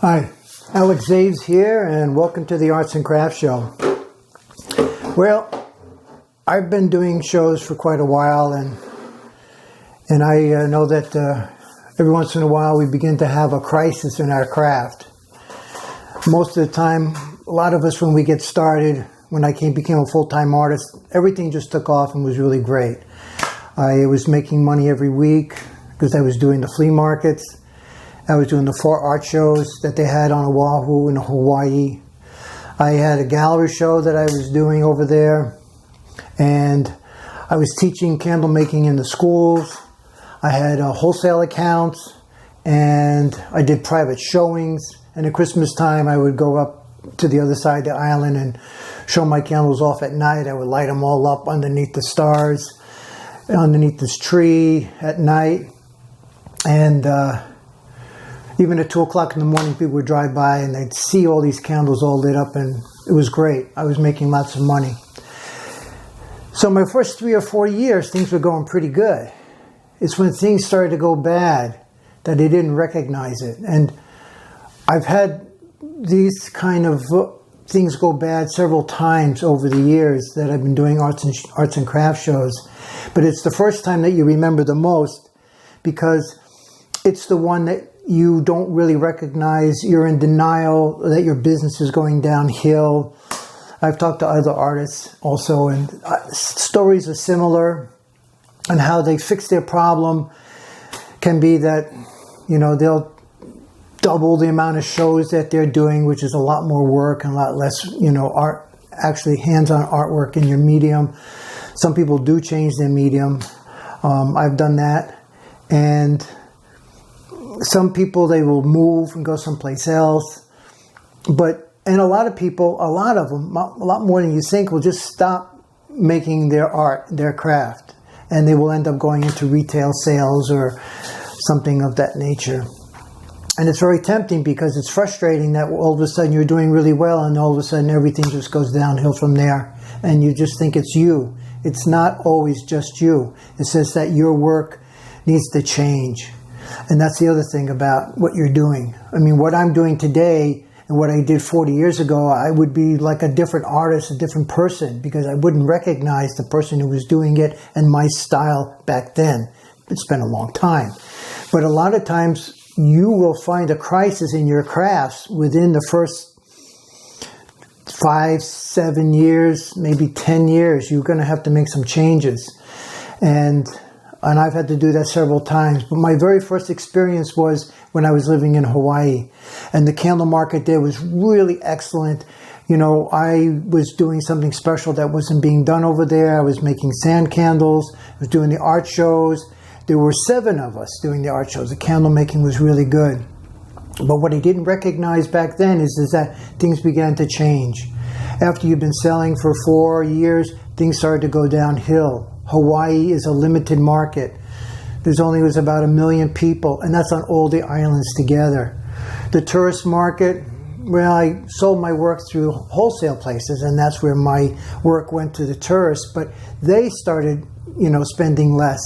Hi, Alex Zaves here, and welcome to the Arts and Crafts Show. Well, I've been doing shows for quite a while, and I know that every once in a while we begin to have a crisis in our craft. Most of the time, a lot of us when we get started, when I became a full-time artist, everything just took off and was really great. I was making money every week because I was doing the flea markets. I was doing the 4 art shows that they had on Oahu in Hawaii. I had a gallery show that I was doing over there. And I was teaching candle making in the schools. I had wholesale accounts. And I did private showings. And at Christmas time, I would go up to the other side of the island and show my candles off at night. I would light them all up underneath the stars, underneath this tree at night. And even at 2 o'clock in the morning, people would drive by and they'd see all these candles all lit up, and it was great. I was making lots of money. So my first 3 or 4 years, things were going pretty good. It's when things started to go bad that I didn't recognize it. And I've had these kind of things go bad several times over the years that I've been doing arts and crafts shows. But it's the first time that you remember the most, because it's the one that you don't really recognize. You're in denial that your business is going downhill. I've talked to other artists also, and stories are similar, and how they fix their problem can be that, they'll double the amount of shows that they're doing, which is a lot more work and a lot less, art, actually hands-on artwork in your medium. Some people do change their medium. I've done that. And some people, they will move and go someplace else. And a lot of people, a lot more than you think, will just stop making their art, their craft. And they will end up going into retail sales or something of that nature. And it's very tempting, because it's frustrating that all of a sudden you're doing really well and all of a sudden everything just goes downhill from there. And you just think it's you. It's not always just you. It's just that your work needs to change. And that's the other thing about what you're doing. I mean, what I'm doing today and what I did 40 years ago, I would be like a different artist, a different person, because I wouldn't recognize the person who was doing it and my style back then. It's been a long time. But a lot of times you will find a crisis in your crafts within the first 5, 7 years, maybe 10 years. You're going to have to make some changes. And I've had to do that several times. But my very first experience was when I was living in Hawaii. And the candle market there was really excellent. I was doing something special that wasn't being done over there. I was making sand candles. I was doing the art shows. There were 7 of us doing the art shows. The candle making was really good. But what I didn't recognize back then is that things began to change. After you've been selling for 4 years, things started to go downhill. Hawaii is a limited market. There's only was about 1 million people, and that's on all the islands together. The tourist market, well, I sold my work through wholesale places, and that's where my work went to the tourists. But they started, spending less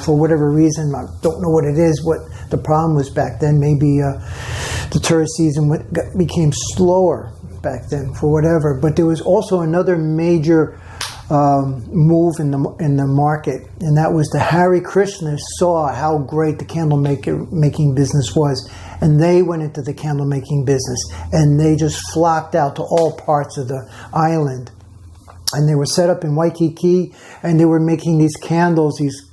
for whatever reason. I don't know what it is, what the problem was back then. Maybe the tourist season became slower back then for whatever. But there was also another major move in the market, and that was the Hare Krishnas saw how great the candle making business was, and they went into the candle making business, and they just flocked out to all parts of the island, and they were set up in Waikiki, and they were making these candles, these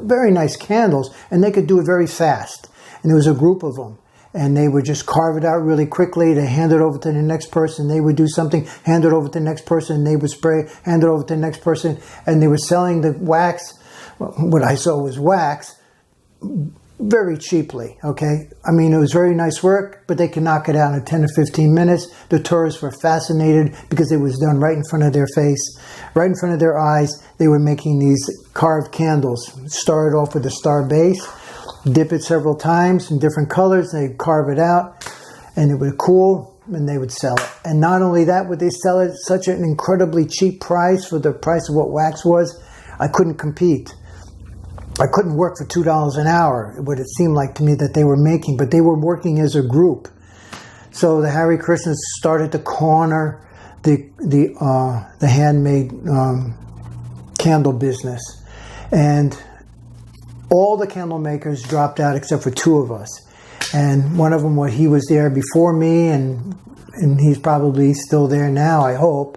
very nice candles, and they could do it very fast, and there was a group of them. And they would just carve it out really quickly. They hand it over to the next person. They would do something, hand it over to the next person. They would spray, hand it over to the next person. And they were selling the wax. What I saw was wax very cheaply, okay? I mean, it was very nice work, but they could knock it out in 10 or 15 minutes. The tourists were fascinated because it was done right in front of their face, right in front of their eyes. They were making these carved candles. Started off with a star base. Dip it several times in different colors. They'd carve it out, and it would cool, and they would sell it. And not only that, would they sell it at such an incredibly cheap price for the price of what wax was. I couldn't compete. I couldn't work for $2 an hour, what it seemed like to me that they were making, but they were working as a group. So the Hare Krishnas started to corner the handmade candle business, and all the candle makers dropped out except for two of us. And one of them, he was there before me, and he's probably still there now, I hope.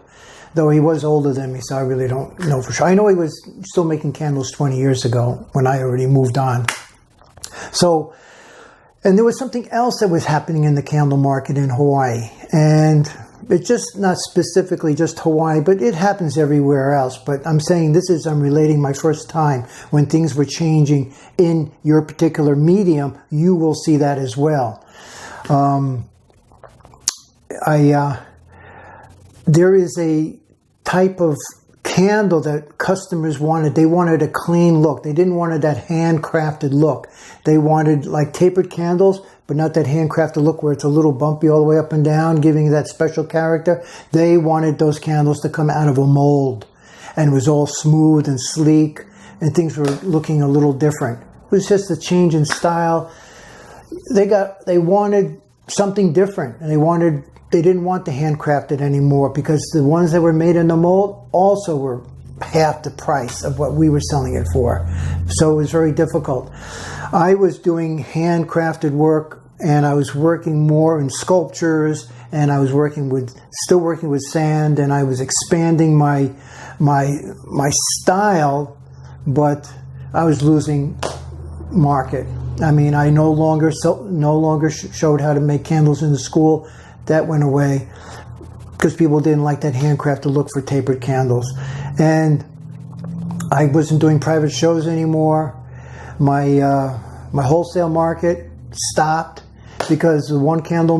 Though he was older than me, so I really don't know for sure. I know he was still making candles 20 years ago when I already moved on. So, and there was something else that was happening in the candle market in Hawaii. And it's just not specifically just Hawaii, but it happens everywhere else. But I'm saying I'm relating my first time when things were changing in your particular medium. You will see that as well. There is a type of candle that customers wanted. They wanted a clean look. They didn't want that handcrafted look. They wanted like tapered candles, but not that handcrafted look where it's a little bumpy all the way up and down, giving that special character. They wanted those candles to come out of a mold, and it was all smooth and sleek, and things were looking a little different. It was just a change in style. They wanted something different, and they didn't want the handcrafted anymore, because the ones that were made in the mold also were half the price of what we were selling it for. So it was very difficult. I was doing handcrafted work, and I was working more in sculptures, and I was still working with sand, and I was expanding my style, but I was losing market. I mean, I no longer showed how to make candles in the school. That went away because people didn't like that handcrafted look for tapered candles. And I wasn't doing private shows anymore. My wholesale market stopped because the one candle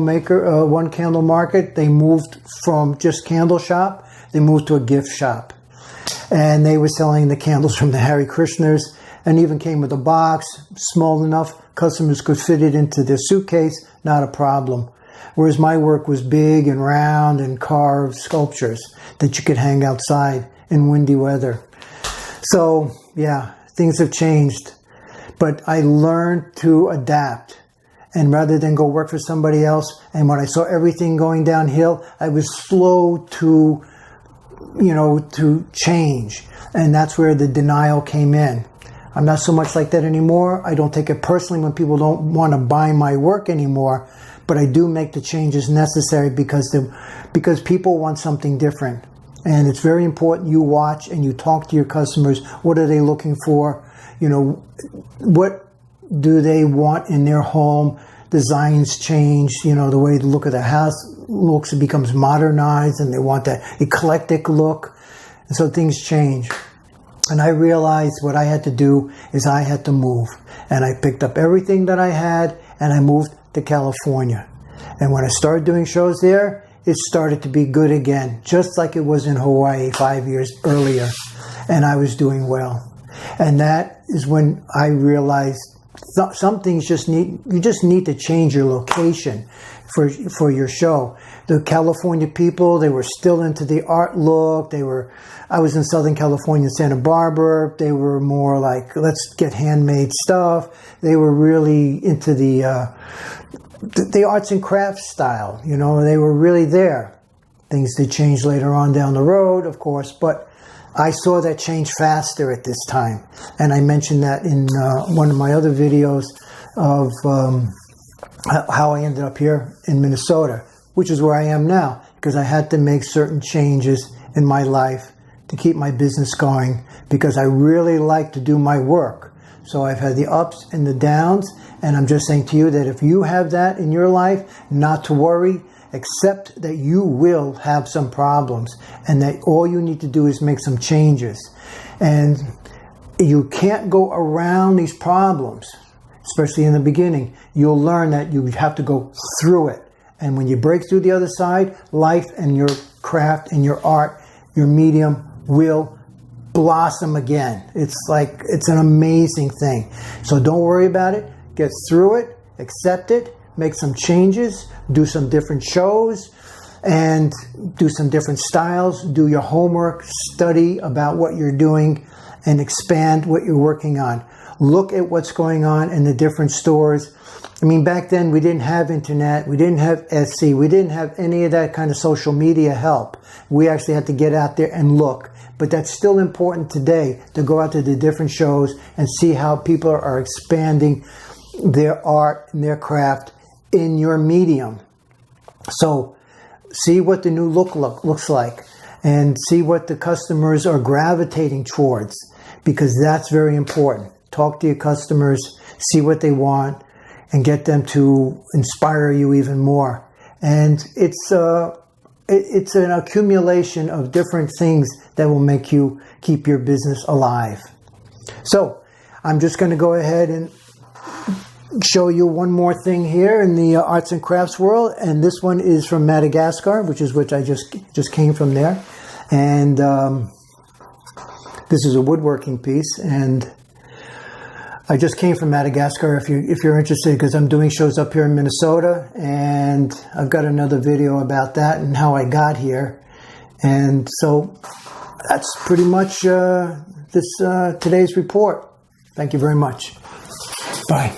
market, they moved from just candle shop, they moved to a gift shop. And they were selling the candles from the Hare Krishnas, and even came with a box, small enough, customers could fit it into their suitcase, not a problem. Whereas my work was big and round and carved sculptures that you could hang outside in windy weather. So, yeah, things have changed. But I learned to adapt. And rather than go work for somebody else, and when I saw everything going downhill, I was slow to change. And that's where the denial came in. I'm not so much like that anymore. I don't take it personally when people don't want to buy my work anymore. But I do make the changes necessary because people want something different. And it's very important you watch and you talk to your customers. What are they looking for? What do they want in their home? Designs change, the way the look of the house looks, it becomes modernized, and they want that eclectic look. And so things change. And I realized what I had to do is I had to move. And I picked up everything that I had and I moved to California. And when I started doing shows there, it started to be good again, just like it was in Hawaii 5 years earlier. And I was doing well. And that is when I realized some things you just need to change your location for your show. The California people, they were still into the art look. I was in Southern California, Santa Barbara. They were more like, let's get handmade stuff. They were really into the arts and crafts style. They were really there. Things did change later on down the road, of course, but I saw that change faster at this time. And I mentioned that in one of my other videos of how I ended up here in Minnesota, which is where I am now, because I had to make certain changes in my life to keep my business going, because I really like to do my work. So I've had the ups and the downs, and I'm just saying to you that if you have that in your life, not to worry, accept that you will have some problems, and that all you need to do is make some changes. And you can't go around these problems, especially in the beginning. You'll learn that you have to go through it. And when you break through the other side, life and your craft and your art, your medium will blossom again. It's an amazing thing. So don't worry about it. Get through it, accept it, make some changes, do some different shows, and do some different styles. Do your homework, study about what you're doing, and expand what you're working on. Look at what's going on in the different stores. I mean, back then we didn't have internet, we didn't have Etsy, we didn't have any of that kind of social media help. We actually had to get out there and look. But that's still important today, to go out to the different shows and see how people are expanding their art and their craft in your medium. So see what the new look looks like, and see what the customers are gravitating towards, because that's very important. Talk to your customers, see what they want, and get them to inspire you even more. And it's an accumulation of different things that will make you keep your business alive. So I'm just going to go ahead and show you one more thing here in the arts and crafts world, and this one is from Madagascar, which I just came from there. And this is a woodworking piece, and I just came from Madagascar if you're interested, because I'm doing shows up here in Minnesota, and I've got another video about that and how I got here. And so that's pretty much today's report. Thank you very much. Bye.